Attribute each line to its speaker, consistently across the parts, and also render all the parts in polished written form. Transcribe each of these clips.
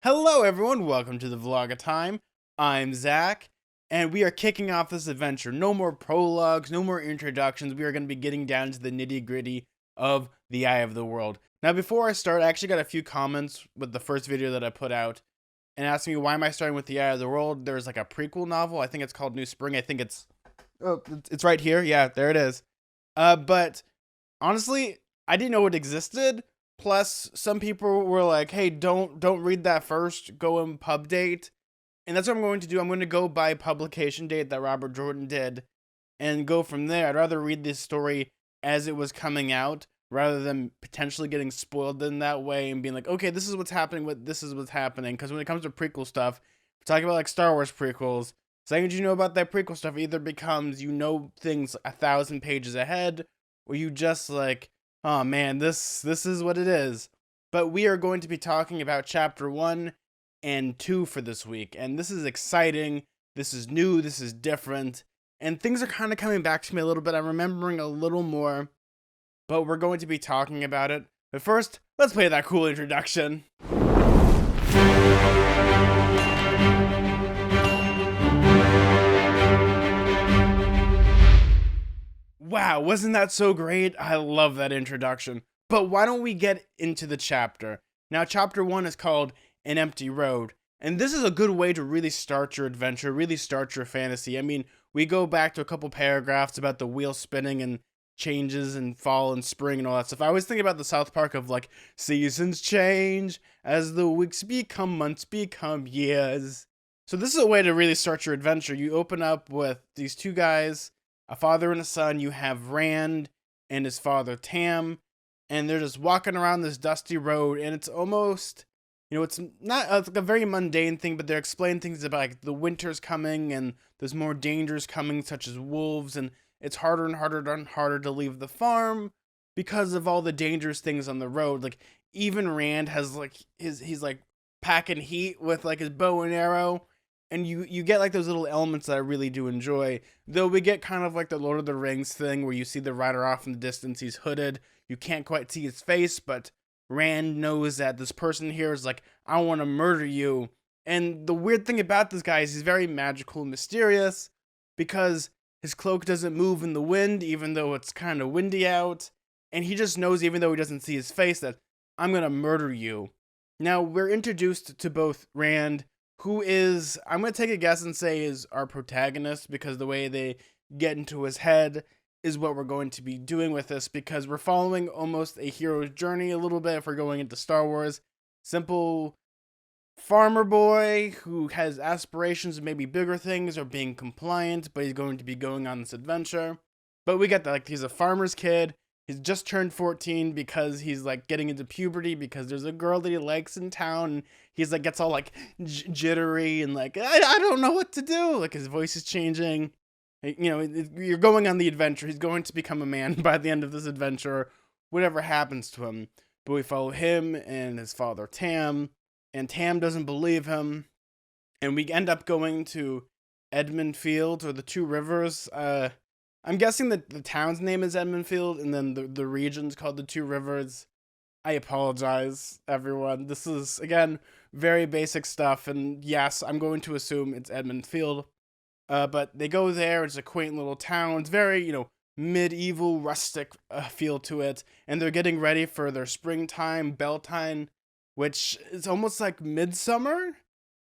Speaker 1: Hello everyone, welcome to the Vlog of Time. I'm Zack, and we are kicking off this adventure. No more prologues, no more introductions. We are going to be getting down to the nitty gritty of the Eye of the World. Now before I start, I actually got a few comments with the first video that I put out, and asking me why am I starting with the Eye of the World. There's like a prequel novel, I think it's called New Spring. I think it's right here. Yeah, there it is. But honestly, I didn't know it existed. Plus, some people were like, "Hey, don't read that first. Go in pub date," and that's what I'm going to do. I'm going to go by publication date that Robert Jordan did, and go from there. I'd rather read this story as it was coming out rather than potentially getting spoiled in that way and being like, "Okay, this is what's happening. This is what's happening." Because when it comes to prequel stuff, we're talking about like Star Wars prequels. Second you know about that prequel stuff, either becomes you know things 1,000 pages ahead, or you just like, oh man, this is what it is. But we are going to be talking about chapter 1 and 2 for this week, and this is exciting. This is new, this is different, and things are kind of coming back to me a little bit. I'm remembering a little more, but we're going to be talking about it. But first, let's play that cool introduction. Wow, wasn't that so great? I love that introduction. But why don't we get into the chapter? Now, chapter 1 is called An Empty Road. And this is a good way to really start your adventure, really start your fantasy. I mean, we go back to a couple paragraphs about the wheel spinning and changes and fall and spring and all that stuff. I always think about the South Park of like, seasons change as the weeks become months, become years. So this is a way to really start your adventure. You open up with these two guys, a father and a son. You have Rand and his father Tam, and they're just walking around this dusty road, and it's almost, it's not a very mundane thing, but they're explaining things about like the winter's coming and there's more dangers coming, such as wolves, and it's harder and harder and harder to leave the farm because of all the dangerous things on the road. Like even Rand has like he's like packing heat with like his bow and arrow. And you get like those little elements that I really do enjoy. Though we get kind of like the Lord of the Rings thing where you see the rider off in the distance, he's hooded. You can't quite see his face, but Rand knows that this person here is like, I want to murder you. And the weird thing about this guy is he's very magical and mysterious because his cloak doesn't move in the wind, even though it's kind of windy out. And he just knows, even though he doesn't see his face, that I'm going to murder you. Now, we're introduced to both Rand, who is, I'm going to take a guess and say is our protagonist, because the way they get into his head is what we're going to be doing with this, because we're following almost a hero's journey a little bit if we're going into Star Wars. Simple farmer boy who has aspirations of maybe bigger things or being compliant, but he's going to be going on this adventure. But we get that, like, he's a farmer's kid. He's just turned 14 because he's like getting into puberty because there's a girl that he likes in town. And he's like, gets all like jittery and like, I don't know what to do. Like his voice is changing. You're going on the adventure. He's going to become a man by the end of this adventure, whatever happens to him. But we follow him and his father Tam, and Tam doesn't believe him. And we end up going to Edmund Field, or the Two Rivers. I'm guessing that the town's name is Edmund Field, and then the region's called the Two Rivers. I apologize, everyone. This is, again, very basic stuff, and yes, I'm going to assume it's Edmund Field. But they go there, it's a quaint little town. It's very, medieval, rustic feel to it, and they're getting ready for their springtime, Beltane, which is almost like midsummer?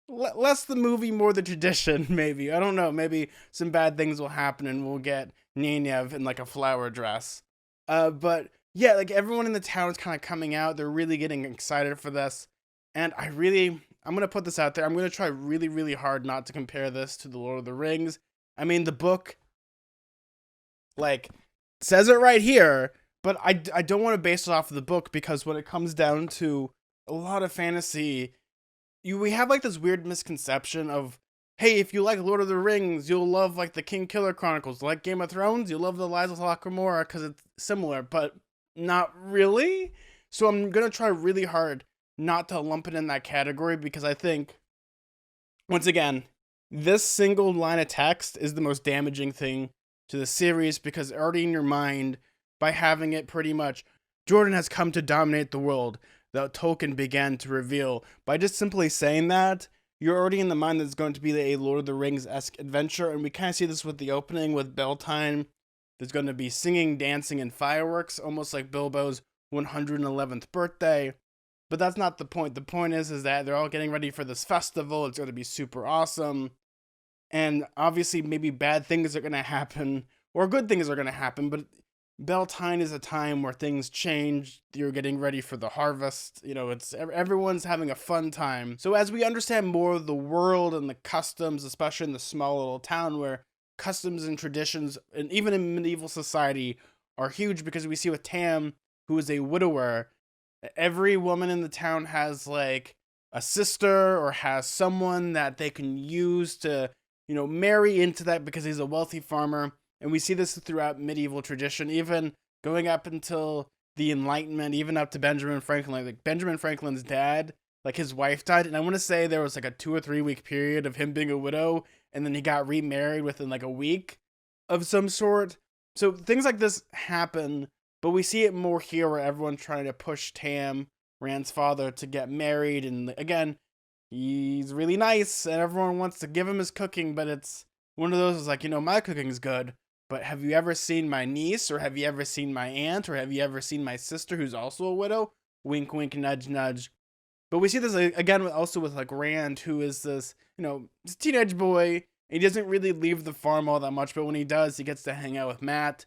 Speaker 1: Less the movie, more the tradition, maybe. I don't know, maybe some bad things will happen and we'll get Nynaeve in like a flower dress. But yeah, like everyone in the town is kind of coming out. They're really getting excited for this. And I'm going to put this out there. I'm going to try really, really hard not to compare this to The Lord of the Rings. I mean, the book, like, says it right here, but I don't want to base it off of the book, because when it comes down to a lot of fantasy, we have like this weird misconception of, hey, if you like Lord of the Rings, you'll love like the King Killer Chronicles. Like Game of Thrones, you'll love the Lies of Locke Gamora because it's similar, but not really. So I'm gonna try really hard not to lump it in that category, because I think, once again, this single line of text is the most damaging thing to the series, because already in your mind, by having it pretty much, Jordan has come to dominate the world. the token began to reveal. By just simply saying that, you're already in the mind that it's going to be a Lord of the Rings-esque adventure, and we kind of see this with the opening with Beltane. There's going to be singing, dancing, and fireworks, almost like Bilbo's 111th birthday. But that's not the point. The point is that they're all getting ready for this festival. It's going to be super awesome. And obviously, maybe bad things are going to happen, or good things are going to happen, but Beltane is a time where things change. You're getting ready for the harvest. It's everyone's having a fun time. So as we understand more of the world and the customs, especially in the small little town where customs and traditions, and even in medieval society, are huge, because we see with Tam, who is a widower, every woman in the town has like a sister or has someone that they can use to, marry into that, because he's a wealthy farmer. And we see this throughout medieval tradition, even going up until the Enlightenment, even up to Benjamin Franklin. Like Benjamin Franklin's dad, like his wife died, and I want to say there was like a 2 or 3 week period of him being a widow, and then he got remarried within like a week of some sort. So things like this happen, but we see it more here where everyone's trying to push Tam, Rand's father, to get married. And again, he's really nice, and everyone wants to give him his cooking, but it's one of those, like, my cooking's good, but have you ever seen my niece, or have you ever seen my aunt, or have you ever seen my sister who's also a widow? Wink, wink, nudge, nudge. But we see this again also with like Rand, who is this, this teenage boy. He doesn't really leave the farm all that much, but when he does, he gets to hang out with Matt,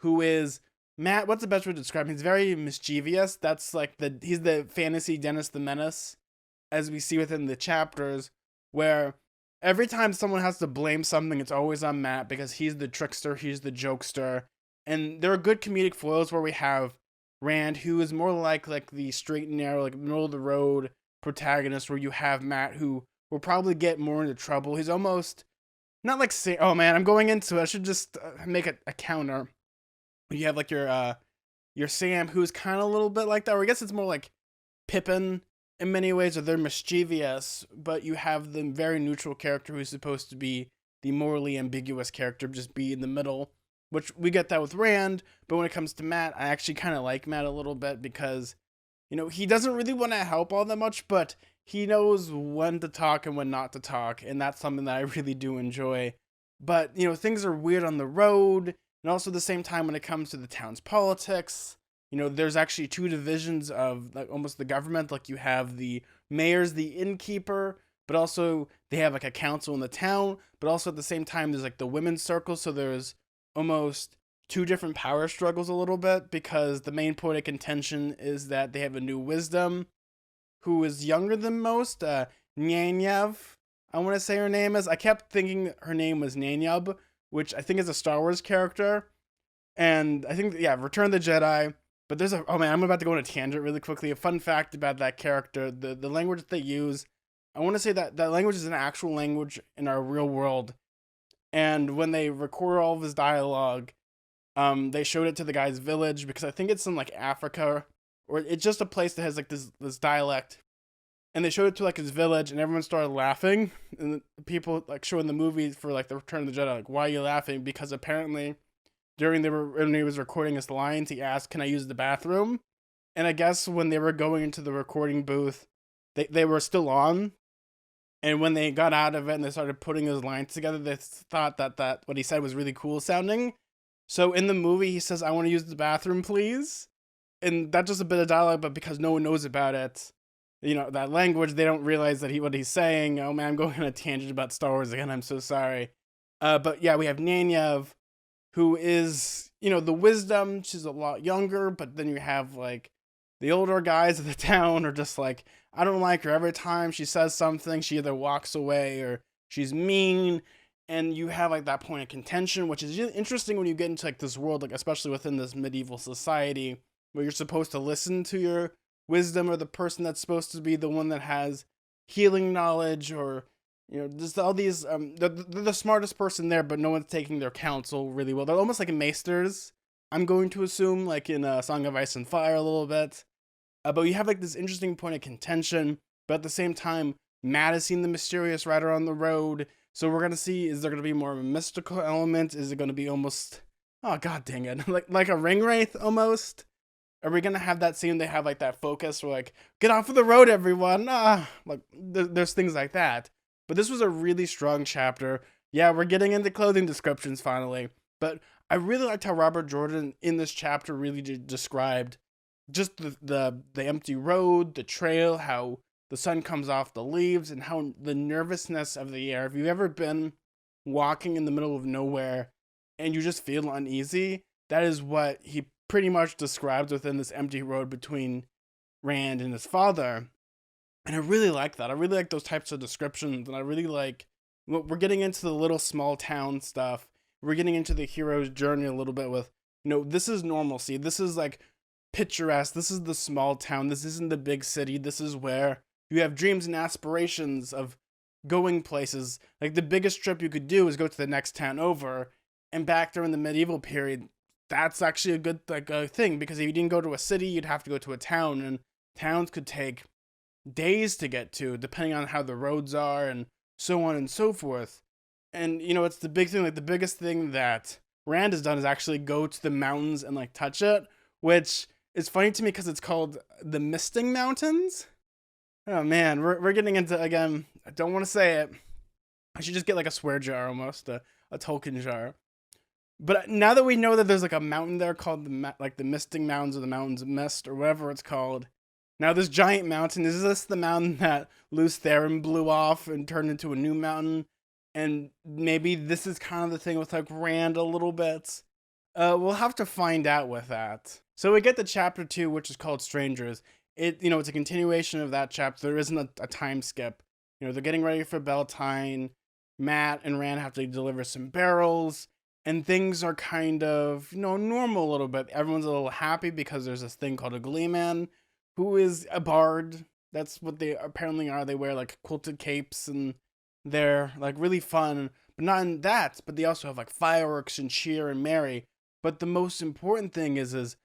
Speaker 1: who is Matt. What's the best way to describe him? He's very mischievous. That's like he's the fantasy Dennis the Menace, as we see within the chapters, where every time someone has to blame something, it's always on Matt, because he's the trickster, he's the jokester. And there are good comedic foils where we have Rand, who is more like the straight and narrow, like middle of the road protagonist, where you have Matt, who will probably get more into trouble. He's almost not like oh man, I'm going into it. I should just make a counter. You have like your Sam, who's kind of a little bit like that, or I guess it's more like Pippin in many ways, or they're mischievous, but you have the very neutral character who's supposed to be the morally ambiguous character, just be in the middle, which we get that with Rand. But when it comes to Matt, I actually kind of like Matt a little bit, because, he doesn't really want to help all that much, but he knows when to talk and when not to talk, and that's something that I really do enjoy. But, things are weird on the road, and also at the same time when it comes to the town's politics, there's actually 2 divisions of like almost the government. Like you have the mayor's the innkeeper, but also they have like a council in the town, but also at the same time there's like the women's circle. So there's almost 2 different power struggles a little bit, because the main point of contention is that they have a new wisdom who is younger than most, Nyanyev, I want to say her name is. I kept thinking her name was Nanyub, which I think is a Star Wars character. And I think, Return of the Jedi. But there's oh man, I'm about to go on a tangent really quickly. A fun fact about that character, the language that they use, I want to say that language is an actual language in our real world. And when they record all of his dialogue, they showed it to the guy's village, because I think it's in like Africa, or it's just a place that has like this dialect. And they showed it to like his village, and everyone started laughing. And the people like showing the movie for like the Return of the Jedi, like, why are you laughing? Because apparently when he was recording his lines, he asked, can I use the bathroom? And I guess when they were going into the recording booth, they were still on. And when they got out of it and they started putting his lines together, they thought that what he said was really cool sounding. So in the movie, he says, I want to use the bathroom, please. And that's just a bit of dialogue, but because no one knows about it, that language, they don't realize that what he's saying. Oh man, I'm going on a tangent about Star Wars again. I'm so sorry. But yeah, we have Nanyev, who is, the wisdom. She's a lot younger, but then you have like the older guys of the town are just like, I don't like her. Every time she says something, she either walks away or she's mean. And you have like that point of contention, which is interesting when you get into like this world, like especially within this medieval society, where you're supposed to listen to your wisdom, or the person that's supposed to be the one that has healing knowledge, or just all these they're the smartest person there, but no one's taking their counsel really well. They're almost like maesters, I'm going to assume, like in Song of Ice and Fire a little bit. But you have like this interesting point of contention, but at the same time, Matt has seen the mysterious rider on the road. So we're going to see, is there going to be more of a mystical element? Is it going to be almost, oh god dang it, like a ring wraith almost? Are we gonna have that scene? They have like that focus, where like, get off of the road, everyone. Like there's things like that. But this was a really strong chapter. Yeah, we're getting into clothing descriptions finally. But I really liked how Robert Jordan in this chapter really described just the empty road, the trail, how the sun comes off the leaves, and how the nervousness of the air. If you've ever been walking in the middle of nowhere and you just feel uneasy, that is what he pretty much describes within this empty road between Rand and his father. And I really like that. I really like those types of descriptions, and I really like we're getting into the little small town stuff. We're getting into the hero's journey a little bit with, this is normalcy. This is like picturesque. This is the small town. This isn't the big city. This is where you have dreams and aspirations of going places. Like the biggest trip you could do is go to the next town over. And back during the medieval period, that's actually a good thing, because if you didn't go to a city, you'd have to go to a town, and towns could take days to get to, depending on how the roads are and so on and so forth. And it's the big thing. Like the biggest thing that Rand has done is actually go to the mountains and like touch it, which is funny to me because it's called the Misting Mountains. Oh man, we're getting into, again, I don't want to say it. I should just get like a swear jar, almost a Tolkien jar. But now that we know that there's like a mountain there called the Misting Mountains, or the Mountains of Mist, or whatever it's called. Now this giant mountain, is this the mountain that Lews Therin blew off and turned into a new mountain? And maybe this is kind of the thing with like Rand a little bit. We'll have to find out with that. So we get to chapter 2, which is called Strangers. It's a continuation of that chapter. There isn't a time skip. They're getting ready for Beltane. Mat and Rand have to deliver some barrels, and things are kind of, normal a little bit. Everyone's a little happy because there's this thing called a Gleeman, who is a bard. That's what they apparently are. They wear like quilted capes, and they're like really fun. But not in that, but they also have like fireworks and cheer and merry. But the most important thing is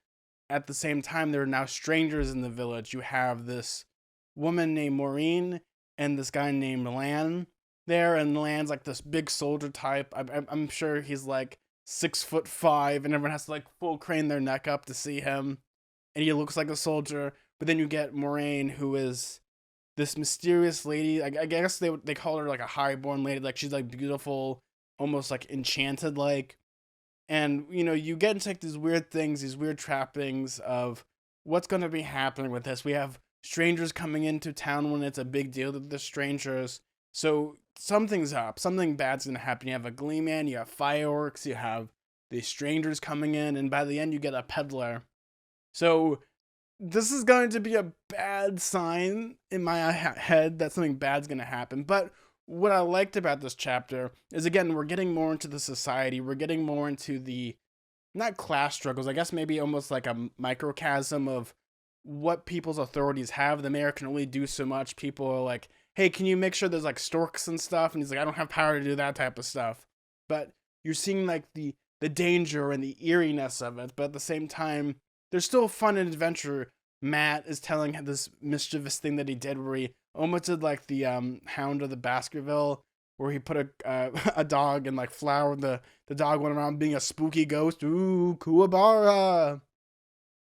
Speaker 1: at the same time, there are now strangers in the village. You have this woman named Maureen and this guy named Lan there, and Lan's like this big soldier type. I'm sure he's like 6'5", and everyone has to like full crane their neck up to see him, and he looks like a soldier. But then you get Moraine, who is this mysterious lady. I guess they call her like a highborn lady. Like she's like beautiful, almost like enchanted like. And you get into like these weird things, these weird trappings of what's going to be happening with this. We have strangers coming into town when it's a big deal to the strangers. So something's up. Something bad's going to happen. You have a Gleeman, you have fireworks, you have these strangers coming in, and by the end you get a peddler. So this is going to be a bad sign in my head that something bad's going to happen. But what I liked about this chapter is, again, we're getting more into the society. We're getting more into the, not class struggles, I guess maybe almost like a microcosm of what people's authorities have. The mayor can only do so much. People are like, hey, can you make sure there's like storks and stuff? And he's like, I don't have power to do that type of stuff. But you're seeing like the danger and the eeriness of it. But at the same time, there's still fun and adventure. Mat is telling this mischievous thing that he did, where he almost did like the Hound of the Baskerville, where he put a dog and like flower. The dog went around being a spooky ghost. Ooh, Kuwabara.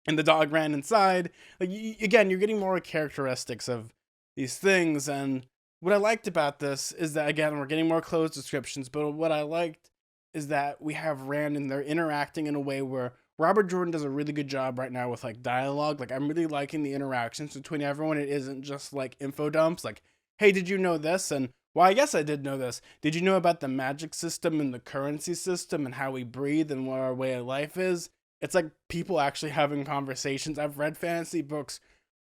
Speaker 1: And the dog ran inside. Like again, you're getting more characteristics of these things. And what I liked about this is that, again, we're getting more closed descriptions. But what I liked is that we have Rand and they're interacting in a way where Robert Jordan does a really good job right now with like dialogue. Like I'm really liking the interactions between everyone. It isn't just like info dumps. Like, hey, did you know this? And well, I guess I did know this. Did you know about the magic system and the currency system and how we breathe and what our way of life is? It's like people actually having conversations. I've read fantasy books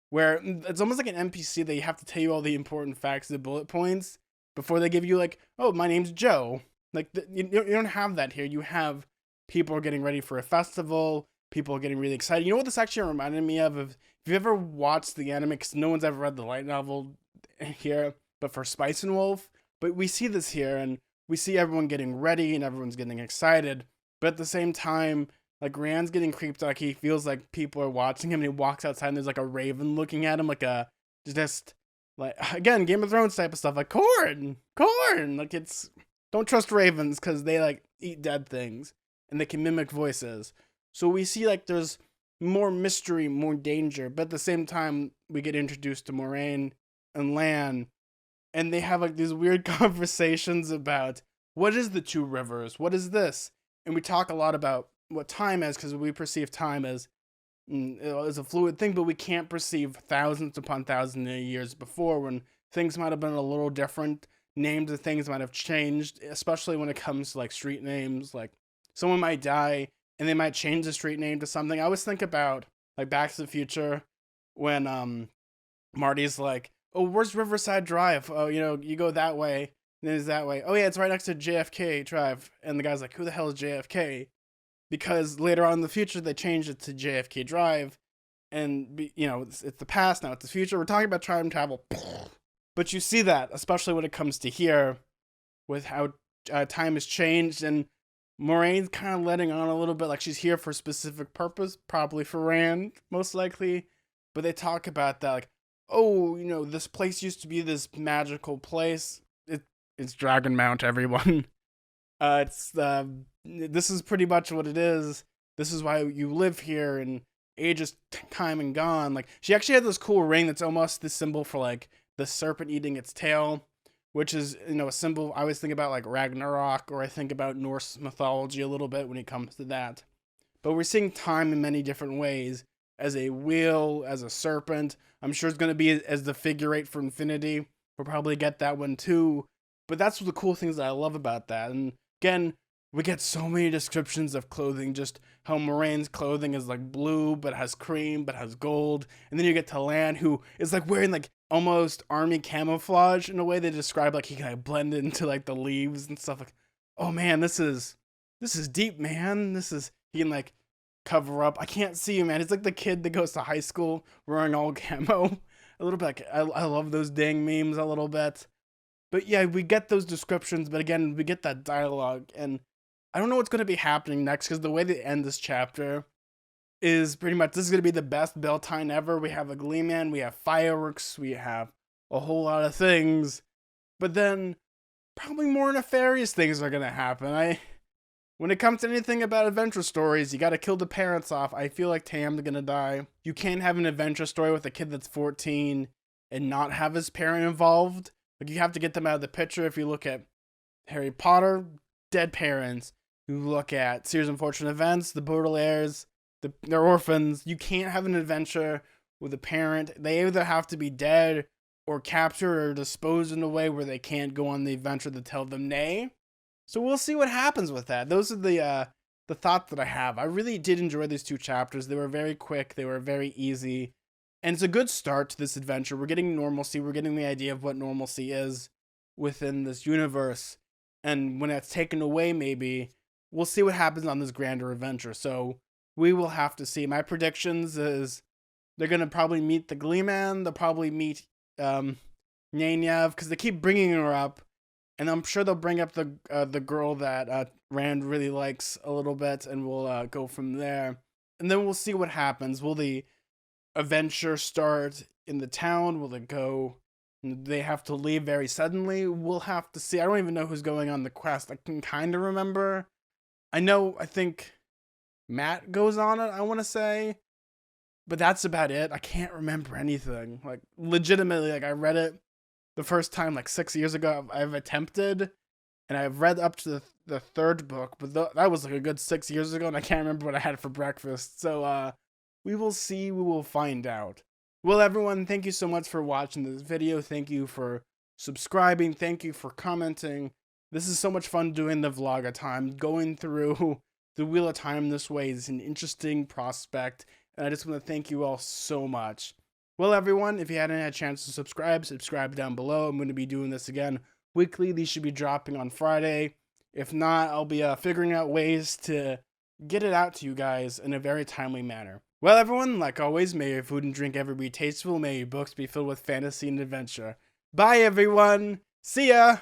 Speaker 1: where it's almost like an NPC that you have to tell you all the important facts, the bullet points, before they give you like, oh, my name's Joe. Like you don't have that here. You have people are getting ready for a festival. People are getting really excited. You know what this actually reminded me of? If you ever watched the anime, because no one's ever read the light novel here, but for Spice and Wolf. But we see this here, and we see everyone getting ready, and everyone's getting excited. But at the same time, like Rand's getting creeped out. He feels like people are watching him, and he walks outside, and there's like a raven looking at him, like a just like, again, Game of Thrones type of stuff, like corn. Like it's, don't trust ravens because they like eat dead things and they can mimic voices. So we see like there's more mystery, more danger. But at the same time, we get introduced to Moraine and Lan, and they have like these weird conversations about what is the two rivers? What is this? And we talk a lot about what time is, because we perceive time as a fluid thing, but we can't perceive thousands upon thousands of years before, when things might have been a little different. Names of things might have changed, especially when it comes to like street names. Like someone might die and they might change the street name to something. I always think about like Back to the Future when Marty's like, "Oh, where's Riverside Drive? Oh, you go that way." And then it's that way. "Oh yeah, it's right next to JFK Drive." And the guy's like, "Who the hell is JFK?" Because later on in the future they changed it to JFK Drive, and it's the past, now it's the future. We're talking about time travel, but you see that, especially when it comes to here, with how time has changed, and Moraine's kind of letting on a little bit, like she's here for a specific purpose, probably for Rand, most likely. But they talk about that, like, "Oh, this place used to be this magical place." It's Dragonmount, everyone. This is pretty much what it is. This is why you live here, and age is time and gone. Like, she actually had this cool ring that's almost the symbol for like the serpent eating its tail, which is a symbol I always think about, like Ragnarok, or I think about Norse mythology a little bit when it comes to that. But we're seeing time in many different ways, as a wheel, as a serpent. I'm sure it's going to be as the figure eight for infinity. We'll probably get that one too. But that's the cool things that I love about that. And again, we get so many descriptions of clothing, just how Moraine's clothing is like blue, but has cream, but has gold. And then you get to Lan, who is like wearing like almost army camouflage in a way they describe, like he can like blend into like the leaves and stuff. Like, oh man, this is deep, man. He can like cover up. I can't see you, man. It's like the kid that goes to high school wearing all camo. A little bit like, I love those dang memes a little bit. But yeah, we get those descriptions, but again, we get that dialogue, and I don't know what's going to be happening next, because the way they end this chapter is pretty much, this is going to be the best Beltane ever. We have a Gleeman, we have fireworks, we have a whole lot of things, but then probably more nefarious things are going to happen. When it comes to anything about adventure stories, you got to kill the parents off. I feel like Tam's going to die. You can't have an adventure story with a kid that's 14 and not have his parent involved. Like, you have to get them out of the picture. If you look at Harry Potter, dead parents. You look at Series Unfortunate Events, the Baudelaires, they're orphans. You can't have an adventure with a parent. They either have to be dead or captured or disposed in a way where they can't go on the adventure to tell them nay. So we'll see what happens with that. Those are the thoughts that I have. I really did enjoy these two chapters. They were very quick. They were very easy. And it's a good start to this adventure. We're getting normalcy. We're getting the idea of what normalcy is within this universe. And when it's taken away, maybe, we'll see what happens on this grander adventure. So we will have to see. My predictions is they're going to probably meet the Gleeman. They'll probably meet Nyenyev, because they keep bringing her up. And I'm sure they'll bring up the girl that Rand really likes a little bit, and we'll go from there. And then we'll see what happens. Will the adventure start in the town? Will it go? They have to leave very suddenly? We'll have to see. I don't even know who's going on the quest. I can kind of remember. I think Matt goes on it, I want to say. But that's about it. I can't remember anything. Like, legitimately, like, I read it the first time like 6 years ago. I've attempted, and I've read up to the third book, but that was like a good 6 years ago, and I can't remember what I had for breakfast. So, we will see. We will find out. Well, everyone, thank you so much for watching this video. Thank you for subscribing. Thank you for commenting. This is so much fun doing the vlog at time. Going through the Wheel of Time this way is an interesting prospect, and I just want to thank you all so much. Well, everyone, if you hadn't had a chance to subscribe down below. I'm going to be doing this again weekly. These should be dropping on Friday. If not, I'll be figuring out ways to get it out to you guys in a very timely manner. Well, everyone, like always, may your food and drink ever be tasteful. May your books be filled with fantasy and adventure. Bye, everyone. See ya.